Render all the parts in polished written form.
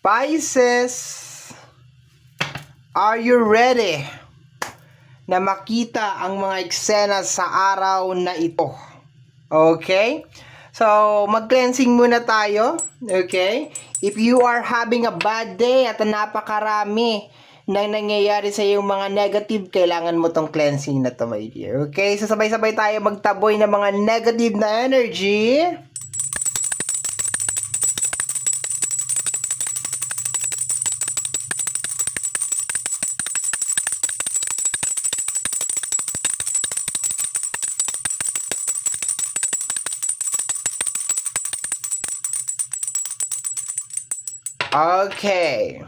Pisces, are you ready na makita ang mga eksena sa araw na ito? Okay? So, mag-cleansing muna tayo. Okay? If you are having a bad day at napakarami na nangyayari sa iyong mga negative, kailangan mo tong cleansing na to, my dear. Okay? So, sabay-sabay tayo magtaboy ng mga negative na energy. Okay.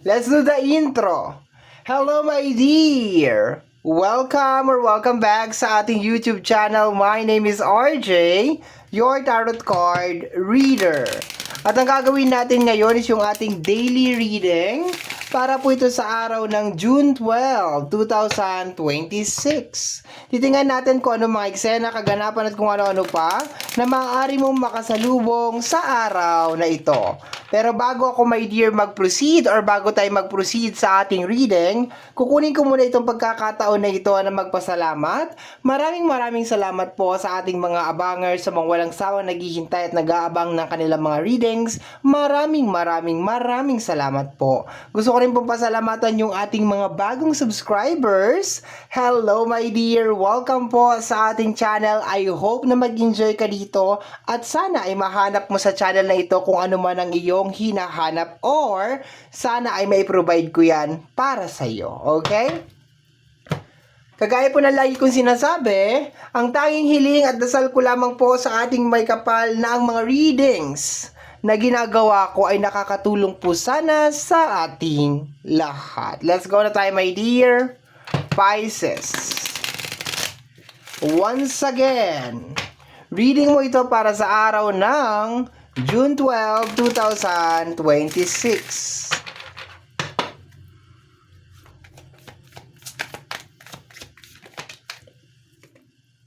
Let's do the intro. Hello, my dear. Welcome back sa ating YouTube channel. My name is RJ, your tarot card reader. At ang gagawin natin ngayon is yung ating daily reading para po ito sa araw ng June 12, 2026. Titingnan natin kung ano mga eksena, kaganapan at kung ano-ano pa na maaari mong makasalubong sa araw na ito. Pero bago ako, my dear, mag-proceed or bago tayo mag-proceed sa ating reading, kukunin ko muna itong pagkakataon na ito na magpasalamat. Maraming salamat po sa ating mga abangers, sa mga walang sawang naghihintay at nag-aabang ng kanilang mga readings. Maraming salamat po. Gusto ko rin pong pasalamatan yung ating mga bagong subscribers. Hello, my dear. Welcome po sa ating channel. I hope na mag-enjoy ka dito at sana ay mahanap mo sa channel na ito kung ano man ang iyong hinahanap or sana ay may provide ko yan para sa iyo. Okay? Kagaya po na lagi kong sinasabi, ang tanging hiling at dasal ko lamang po sa ating may kapal na ang mga readings na ginagawa ko ay nakakatulong po sana sa ating lahat. Let's go na tayo, my dear Pisces. Once again, reading mo ito para sa araw ng June 12, 2026.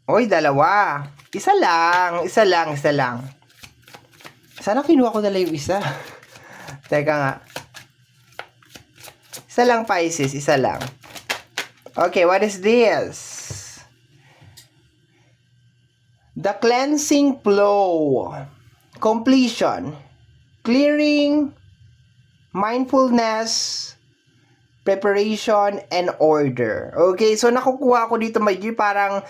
Oy, dalawa. Isa lang. Sana kinuha ko na lang yung isa. Teka nga. Isa lang, Pisces. Isa lang. Okay, what is this? The cleansing flow. Completion. Clearing. Mindfulness. Preparation and order. Okay, so nakukuha ko dito, my dear, parang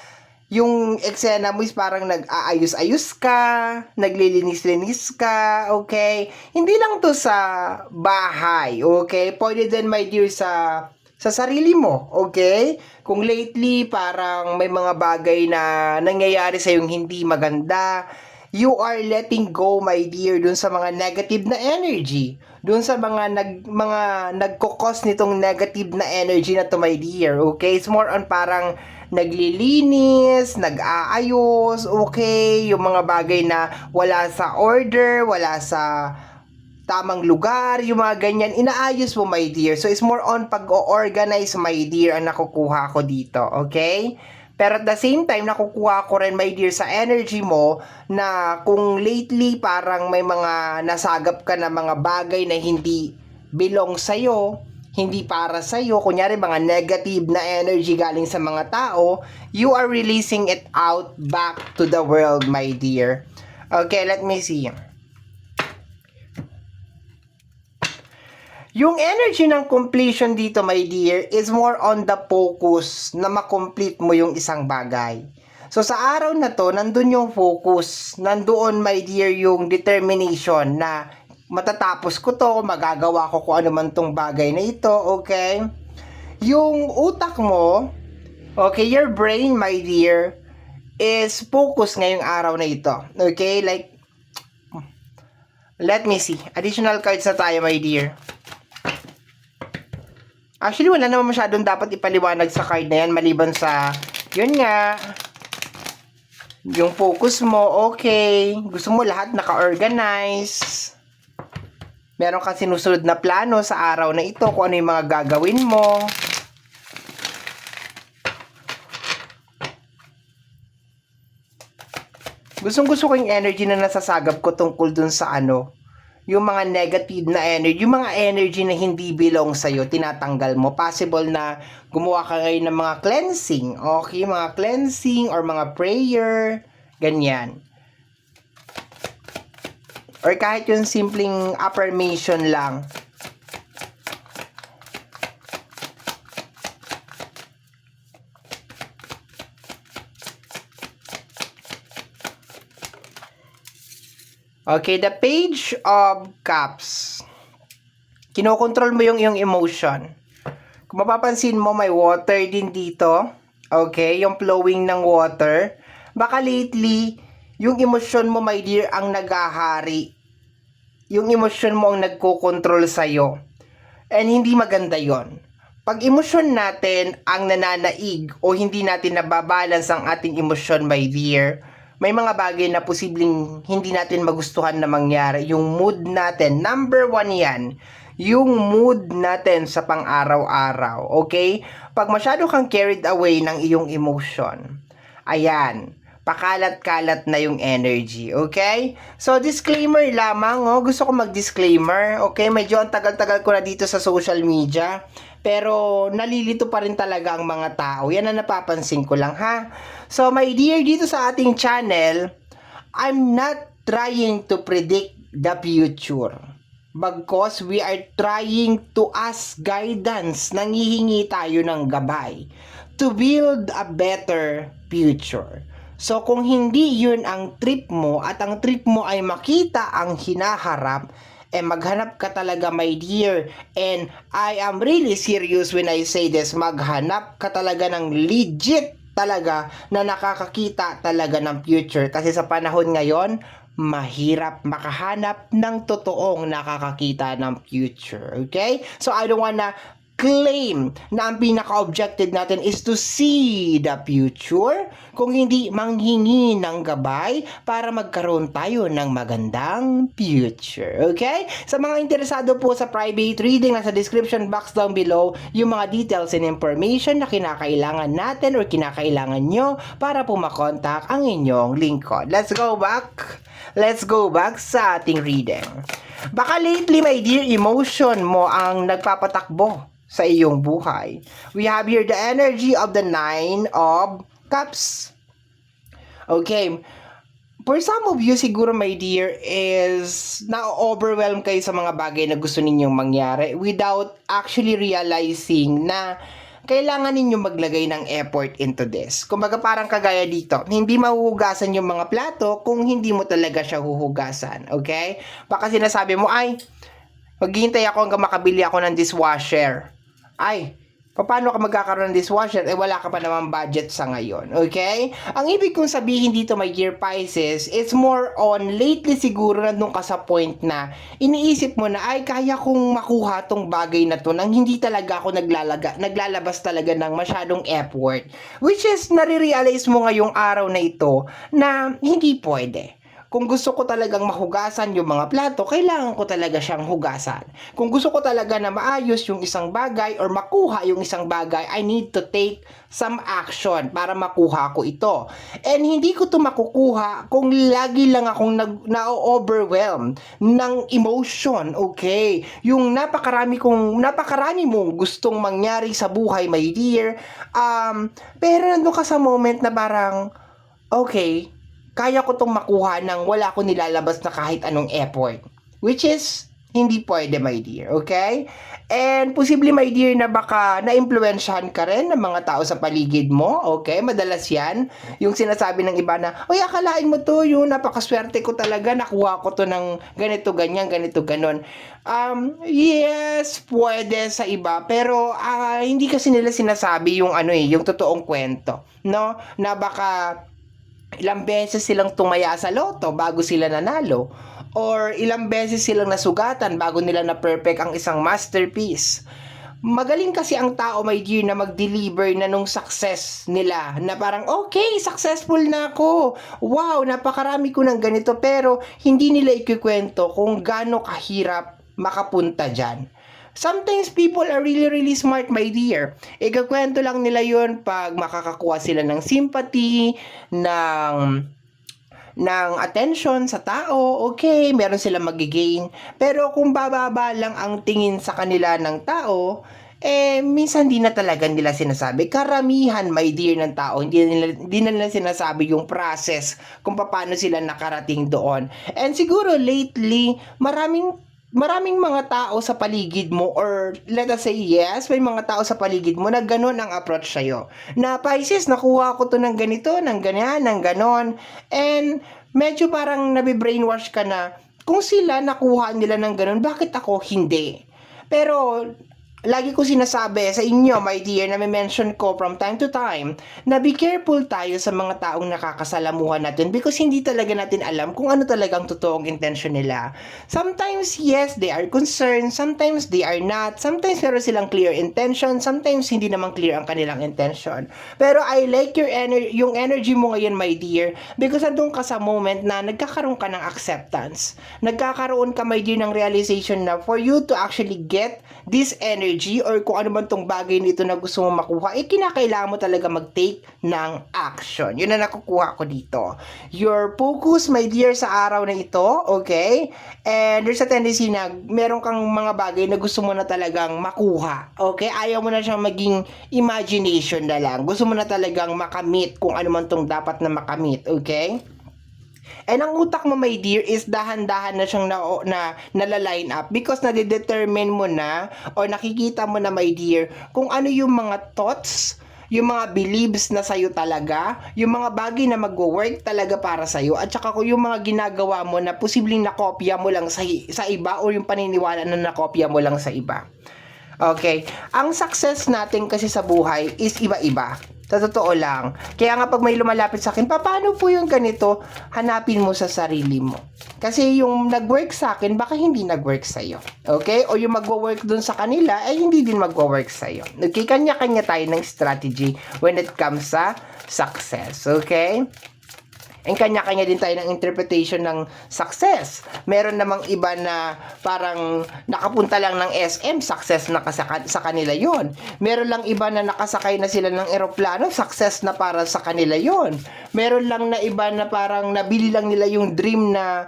yung eksena mo is parang nag-aayos-ayos ka, naglilinis-linis ka, okay? Hindi lang to sa bahay, okay? Pwede din, my dear, sa sarili mo, okay? Kung lately parang may mga bagay na nangyayari sa yung hindi maganda, you are letting go, my dear, dun sa mga negative na energy. Dun sa mga nagkukos nitong negative na energy na to, my dear, okay? It's more on parang naglilinis, nag-aayos, okay? Yung mga bagay na wala sa order, wala sa tamang lugar, yung mga ganyan, inaayos mo, my dear. So, it's more on pag-organize, my dear, ang nakukuha ko dito, okay? Pero at the same time, nakukuha ko rin, my dear, sa energy mo na kung lately parang may mga nasagap ka na mga bagay na hindi belong sa'yo, hindi para sa'yo, kunyari mga negative na energy galing sa mga tao, you are releasing it out back to the world, my dear. Okay, let me see. Yung energy ng completion dito, my dear, is more on the focus na makomplete mo yung isang bagay. So, sa araw na to, nandun yung focus. Nandoon, my dear, yung determination na matatapos ko to, magagawa ko kung ano man tong bagay na ito, okay? Yung utak mo, okay, your brain, my dear, is focus ngayong araw na ito. Okay, like, let me see. Additional cards na tayo, my dear. Actually, wala naman masyadong dapat ipaliwanag sa card na yan, maliban sa, yun nga, yung focus mo, okay. Gusto mo lahat naka-organize. Meron kang sinusunod na plano sa araw na ito kung ano yung mga gagawin mo. Gustong-gusto ko yung energy na nasasagap ko tungkol dun sa ano, yung mga negative na energy, yung mga energy na hindi belong sa'yo, tinatanggal mo. Possible na gumawa ka ngayon ng mga cleansing, okay? Mga cleansing or mga prayer, ganyan. Or kahit yung simpleng affirmation lang. Okay, the Page of Cups. Kinokontrol mo yung iyong emotion. Kung mapapansin mo, may water din dito. Okay, yung flowing ng water. Baka lately, yung emosyon mo, my dear, ang naghahari. Yung emosyon mo ang nagkokontrol sa'yo. And hindi maganda yon. Pag emosyon natin ang nananaig o hindi natin nababalance ang ating emosyon, my dear, may mga bagay na posibleng hindi natin magustuhan na mangyari. Yung mood natin, number 1 yan. Yung mood natin sa pang-araw-araw. Okay? Pag masyado kang carried away ng iyong emotion, ayan, pakalat-kalat na yung energy, okay? So, disclaimer lamang, oh. Gusto ko mag-disclaimer, okay? Medyo ang tagal-tagal ko na dito sa social media, pero nalilito pa rin talaga ang mga tao. Yan ang napapansin ko lang, ha? So, my dear, dito sa ating channel, I'm not trying to predict the future. Bagkos we are trying to ask guidance, nanghihingi tayo ng gabay to build a better future. So kung hindi yun ang trip mo at ang trip mo ay makita ang hinaharap, maghanap ka talaga, my dear. And I am really serious when I say this, maghanap ka talaga ng legit talaga na nakakakita talaga ng future. Kasi sa panahon ngayon, mahirap makahanap ng totoong nakakakita ng future. Okay? So I don't wanna claim na ang pinaka-objective natin is to see the future, kung hindi manghingi ng gabay para magkaroon tayo ng magandang future. Okay? Sa mga interesado po sa private reading, nasa description box down below yung mga details and information na kinakailangan natin or kinakailangan nyo para po makontak ang inyong lingkod. Let's go back sa ating reading. Baka lately, my dear, emotion mo ang nagpapatakbo sa iyong buhay. We have here the energy of the 9 of Cups. Okay. For some of you, siguro, my dear, is na-overwhelm kayo sa mga bagay na gusto ninyong mangyari without actually realizing na kailangan ninyong maglagay ng effort into this. Kumbaga parang kagaya dito, hindi mahuhugasan yung mga plato kung hindi mo talaga siya huhugasan. Okay? Baka sinasabi mo, ay, maghihintay ako hanggang makabili ako ng dishwasher. Ay, paano ka magkakaroon ng dishwasher? Wala ka pa namang budget sa ngayon. Okay? Ang ibig kong sabihin dito, my dear Pisces, it's more on lately siguro nandun ka sa point na iniisip mo na, ay, kaya kong makuha tong bagay na to nang hindi talaga ako naglalabas talaga ng masyadong effort. Which is, nare-realize mo ngayong araw na ito na hindi pwede. Kung gusto ko talagang mahugasan yung mga plato, kailangan ko talaga siyang hugasan. Kung gusto ko talaga na maayos yung isang bagay or makuha yung isang bagay, I need to take some action para makuha ko ito. And hindi ko to makukuha kung lagi lang akong na-overwhelm ng emotion, okay? Yung napakarami mong gustong mangyari sa buhay, my dear. Pero nandun ka sa moment na parang, okay, kaya ko tong makuha nang wala ko nilalabas na kahit anong effort. Which is, hindi pwede, my dear. Okay? And posible, my dear, na baka na-impluensyahan ka rin ng mga tao sa paligid mo. Okay? Madalas yan. Yung sinasabi ng iba na, uy, akalain mo to, yung napakaswerte ko talaga, nakuha ko to ng ganito, ganyan, ganito, ganon. Yes, pwede sa iba. Pero, hindi kasi nila sinasabi yung yung totoong kwento. No? Na baka ilang beses silang tumaya sa loto bago sila nanalo, or ilang beses silang nasugatan bago nila na-perfect ang isang masterpiece. Magaling kasi ang tao, my dear, na mag-deliver na nung success nila, na parang, okay, successful na ako, wow, napakarami ko ng ganito, pero hindi nila ikikwento kung gaano kahirap makapunta dyan. Sometimes people are really, really smart, my dear. Ikakwento lang nila yun pag makakakuha sila ng sympathy, ng attention sa tao, okay, meron silang magigain. Pero kung bababa lang ang tingin sa kanila ng tao, minsan di na talaga nila sinasabi. Karamihan, my dear, ng tao, hindi na nila sinasabi yung process kung paano sila nakarating doon. And siguro lately, maraming mga tao sa paligid mo, or let us say yes, may mga tao sa paligid mo na ganun ang approach sa'yo. Na Pisces, nakuha ko to ng ganito, ng ganyan, ng ganon. And medyo parang nabibrainwash ka na, kung sila nakuha nila ng ganun, bakit ako hindi? Pero lagi ko sinasabi sa inyo, my dear, na may mention ko from time to time, na be careful tayo sa mga taong nakakasalamuhan natin because hindi talaga natin alam kung ano talagang totoong intention nila. Sometimes, yes, they are concerned. Sometimes, they are not. Sometimes, meron silang clear intention. Sometimes, hindi naman clear ang kanilang intention. Pero I like yung energy mo ngayon, my dear, because andun ka sa moment na nagkakaroon ka ng acceptance. Nagkakaroon ka, my dear, ng realization na for you to actually get this energy or kung ano man tong bagay nito na gusto mo makuha, kinakailangan mo talaga mag-take ng action. Yun na nakukuha ko dito. Your focus, my dear, sa araw na ito, okay? And there's a tendency na meron kang mga bagay na gusto mo na talagang makuha, okay? Ayaw mo na siyang maging imagination na lang. Gusto mo na talagang makamit kung ano man tong dapat na makamit, okay? And ang utak mo, my dear, is dahan-dahan na siyang nalaline up because nadidetermine mo na o nakikita mo na, my dear, kung ano yung mga thoughts, yung mga beliefs na sa'yo talaga, yung mga bagay na mag-work talaga para sa'yo, at saka kung yung mga ginagawa mo na posibleng nakopya mo lang sa iba o yung paniniwala na nakopya mo lang sa iba. Okay, ang success natin kasi sa buhay is iba-iba. Sa totoo lang. Kaya nga pag may lumalapit sa akin, paano po yung ganito? Hanapin mo sa sarili mo. Kasi yung nag-work sa akin, baka hindi nag-work sa'yo. Okay? O yung mag-work dun sa kanila, ay hindi din mag-work sa'yo. Okay? Kanya-kanya tayo ng strategy when it comes sa success. Okay? And kanya-kanya din tayo ng interpretation ng success. Meron namang iba na parang nakapunta lang ng SM, success na sa kanila yon. Meron lang iba na nakasakay na sila ng eroplano, success na para sa kanila yon. Meron lang na iba na parang nabili lang nila yung dream na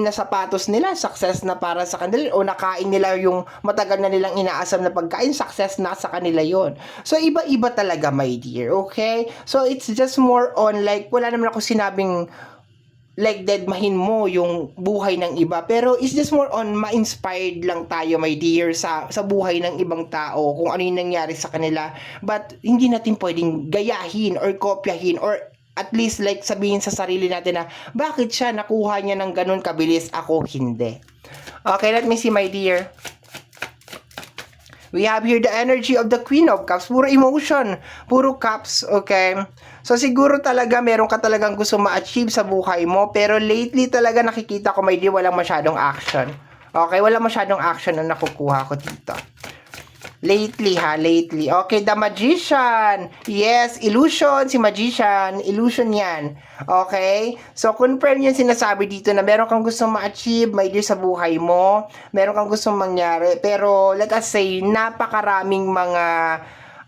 sapatos nila, success na para sa kanila. O nakain nila yung matagal na nilang inaasam na pagkain, success na sa kanila yon. So iba-iba talaga, my dear, okay? So it's just more on like, wala naman ako sinabing like deadmahin mo yung buhay ng iba, pero it's just more on ma-inspired lang tayo, my dear, sa buhay ng ibang tao, kung ano yung nangyari sa kanila, but hindi natin pwedeng gayahin or kopyahin or at least like sabihin sa sarili natin na bakit siya nakuha niya ng ganun kabilis, ako hindi. Okay, let me see, my dear. We have here the energy of the Queen of Cups. Puro emotion. Puro cups. Okay? So, siguro talaga meron ka talagang gusto ma-achieve sa buhay mo. Pero lately talaga nakikita ko, my dear, walang masyadong action. Okay? Walang masyadong action na nakukuha ko dito. Lately, ha? Lately. Okay, the Magician. Yes, illusion. Si Magician. Illusion yan. Okay? So, confirm yung sinasabi dito na meron kang gustong ma-achieve, my dear, sa buhay mo. Meron kang gustong mangyari. Pero, let us say, napakaraming mga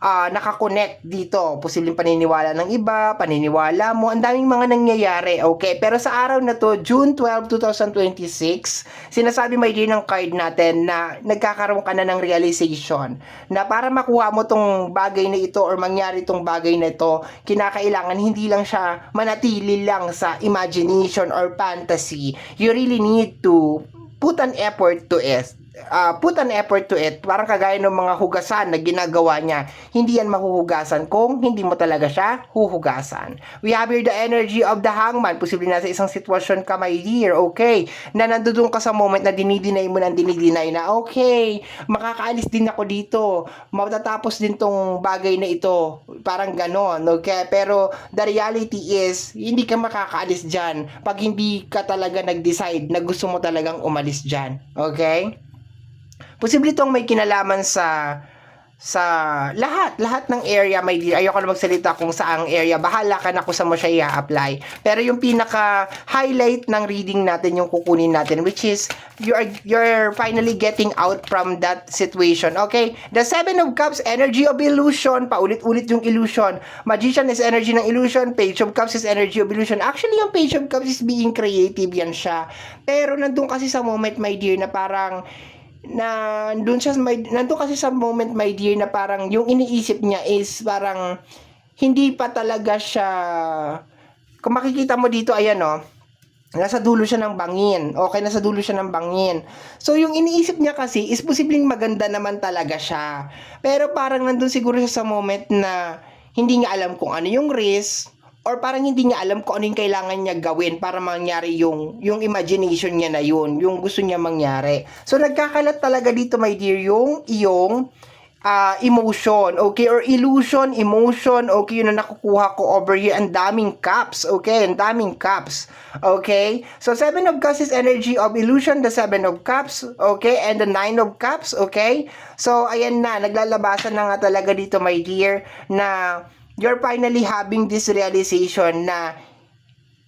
nakakonect dito. Posibleng paniniwala ng iba, paniniwala mo. Ang daming mga nangyayari, okay? Pero sa araw na to, June 12, 2026, sinasabi, my dear, ng card natin na nagkakaroon ka na ng realization na para makuha mo tong bagay na ito or mangyari tong bagay na ito, kinakailangan hindi lang siya manatili lang sa imagination or fantasy. You really need to put an effort to it. Parang kagaya ng mga hugasan na ginagawa niya, hindi yan mahuhugasan kung hindi mo talaga siya huhugasan. We have here the energy of the Hangman. Posibleng nasa isang sitwasyon ka, my dear, okay, na nandoon ka sa moment na dinideny mo ng dinideny na, okay, makakaalis din ako dito, matatapos din tong bagay na ito, parang ganon, okay? Pero the reality is, hindi ka makakaalis dyan pag hindi ka talaga nag-decide na gusto mo talagang umalis dyan, okay? Posible itong may kinalaman sa sa lahat ng area, my dear. Ayoko na magsalita kung saang area. Bahala ka na kung saan mo siya i-apply. Pero yung pinaka-highlight ng reading natin, yung kukunin natin, which is, you're finally getting out from that situation. Okay? The Seven of Cups, energy of illusion. Paulit-ulit yung illusion. Magician is energy ng illusion. Page of Cups is energy of illusion. Actually, yung Page of Cups is being creative, yan siya. Pero nandun kasi sa moment, my dear, na parang nandun kasi sa moment, my dear, na parang yung iniisip niya is parang hindi pa talaga siya, kung makikita mo dito, ayan nasa dulo siya ng bangin. Okay, nasa dulo siya ng bangin. So, yung iniisip niya kasi is posibleng maganda naman talaga siya. Pero parang nandun siguro siya sa moment na hindi niya alam kung ano yung risk, or parang hindi niya alam kung ano yung kailangan niya gawin para mangyari yung imagination niya na yun, yung gusto niya mangyari. So, nagkakalat talaga dito, my dear, yung iyong emotion, okay? Or illusion, emotion, okay? Yun na nakukuha ko over here. Ang daming cups, okay? Ang daming cups, okay? So, Seven of Cups is energy of illusion, the Seven of Cups, okay? And the Nine of Cups, okay? So, ayan na, naglalabasan na nga talaga dito, my dear, na you're finally having this realization na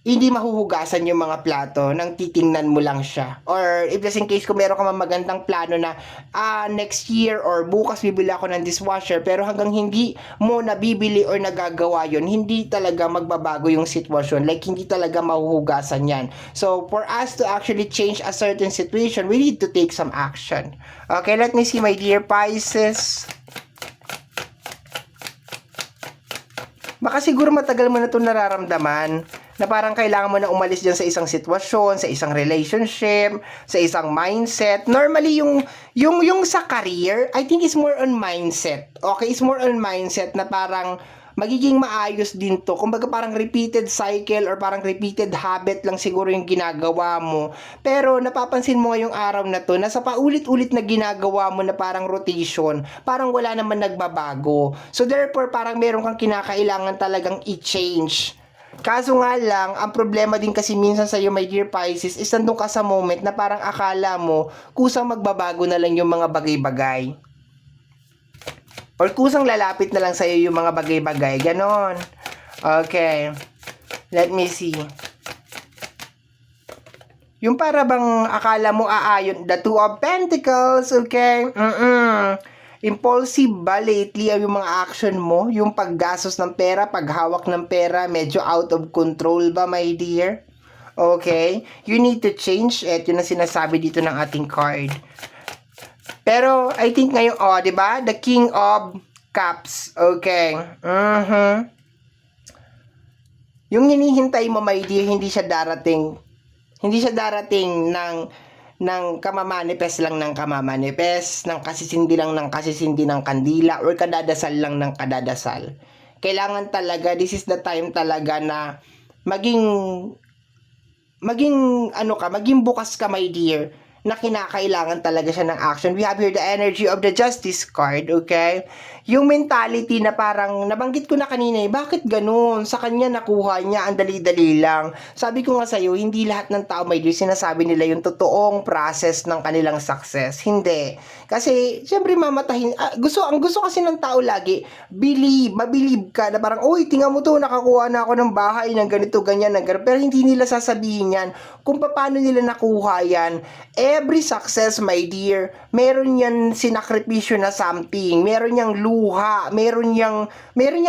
hindi mahuhugasan yung mga plato nang titingnan mo lang siya. Or if just in case kung meron ka magandang plano na next year or bukas bibili ako ng dishwasher, pero hanggang hindi mo nabibili or nagagawa yun, hindi talaga magbabago yung sitwasyon. Like, hindi talaga mahuhugasan yan. So, for us to actually change a certain situation, we need to take some action. Okay, let me see, my dear Pisces. Baka siguro matagal mo na ito nararamdaman na parang kailangan mo na umalis dyan sa isang sitwasyon, sa isang relationship, sa isang mindset. Normally, yung sa career, I think it's more on mindset. Okay, it's more on mindset na parang magiging maayos din to. Kumbaga parang repeated cycle or parang repeated habit lang siguro yung ginagawa mo. Pero napapansin mo ngayong araw na to na sa paulit-ulit na ginagawa mo na parang rotation, parang wala naman nagbabago. So therefore, parang meron kang kinakailangan talagang i-change. Kaso nga lang, ang problema din kasi minsan sa iyo, my dear Pisces, is nandun ka sa moment na parang akala mo kusang magbabago na lang yung mga bagay-bagay. Or kusang lalapit na lang sa'yo yung mga bagay-bagay. Ganon. Okay. Let me see. Yung para bang akala mo aayon. The Two of Pentacles. Okay. Impulsive ba lately yung mga action mo? Yung paggastos ng pera, paghawak ng pera, medyo out of control ba, my dear? Okay. You need to change it. Yun ang sinasabi dito ng ating card. Pero, I think ngayon, diba? The King of Cups. Okay. Yung hinihintay mo, my dear, hindi siya darating ng kamamanifest lang ng kamamanifest, ng kasisindi lang ng kasisindi ng kandila, or kadadasal lang ng kadadasal. Kailangan talaga, this is the time talaga na maging bukas ka, my dear, na kinakailangan talaga siya ng action. We have here the energy of the Justice card, okay? Yung mentality na parang, nabanggit ko na kanina bakit ganun? Sa kanya nakuha niya, ang dali-dali lang. Sabi ko nga sa'yo, hindi lahat ng tao, my dear, sinasabi nila yung totoong process ng kanilang success. Hindi. Kasi, syempre mamatahin, ang gusto kasi ng tao lagi, mabilib ka, na parang, uy, tingnan mo to, nakakuha na ako ng bahay, ng ganito, ganyan, ng ganito. Pero hindi nila sasabihin yan kung paano nila nakuha yan. Every success, my dear, meron yan sinakripisyo na something, meron yang luha, meron yang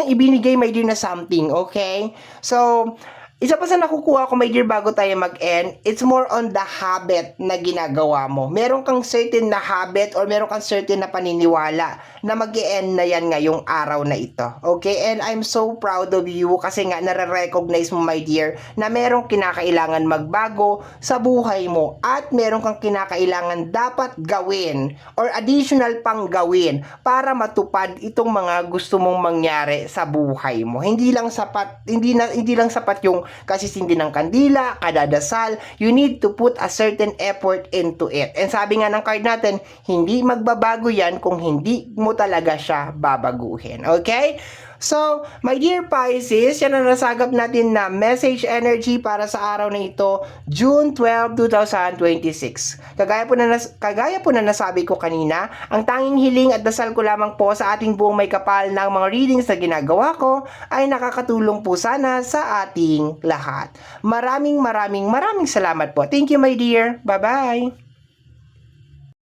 ibinigay, my dear, na something, okay? So, isa pa sa nakukuha ko, my dear, bago tayo mag-end, it's more on the habit na ginagawa mo. Meron kang certain na habit or meron kang certain na paniniwala na mag-e-end na yan ngayong araw na ito. Okay? And I'm so proud of you kasi nga nare-recognize mo, my dear, na merong kinakailangan magbago sa buhay mo at meron kang kinakailangan dapat gawin or additional pang gawin para matupad itong mga gusto mong mangyari sa buhay mo. Hindi lang sapat yung kasisindi ng kandila, kadadasal. You need to put a certain effort into it. And sabi nga ng card natin, hindi magbabago yan kung hindi mo talaga siya babaguhin. Okay? So, my dear Pisces, yan ang nasagap natin na message energy para sa araw na ito, June 12, 2026. Kagaya po na nasabi ko kanina, ang tanging hiling at dasal ko lamang po sa ating buong may kapal ng mga readings na ginagawa ko ay nakakatulong po sana sa ating lahat. Maraming salamat po. Thank you, my dear. Bye-bye.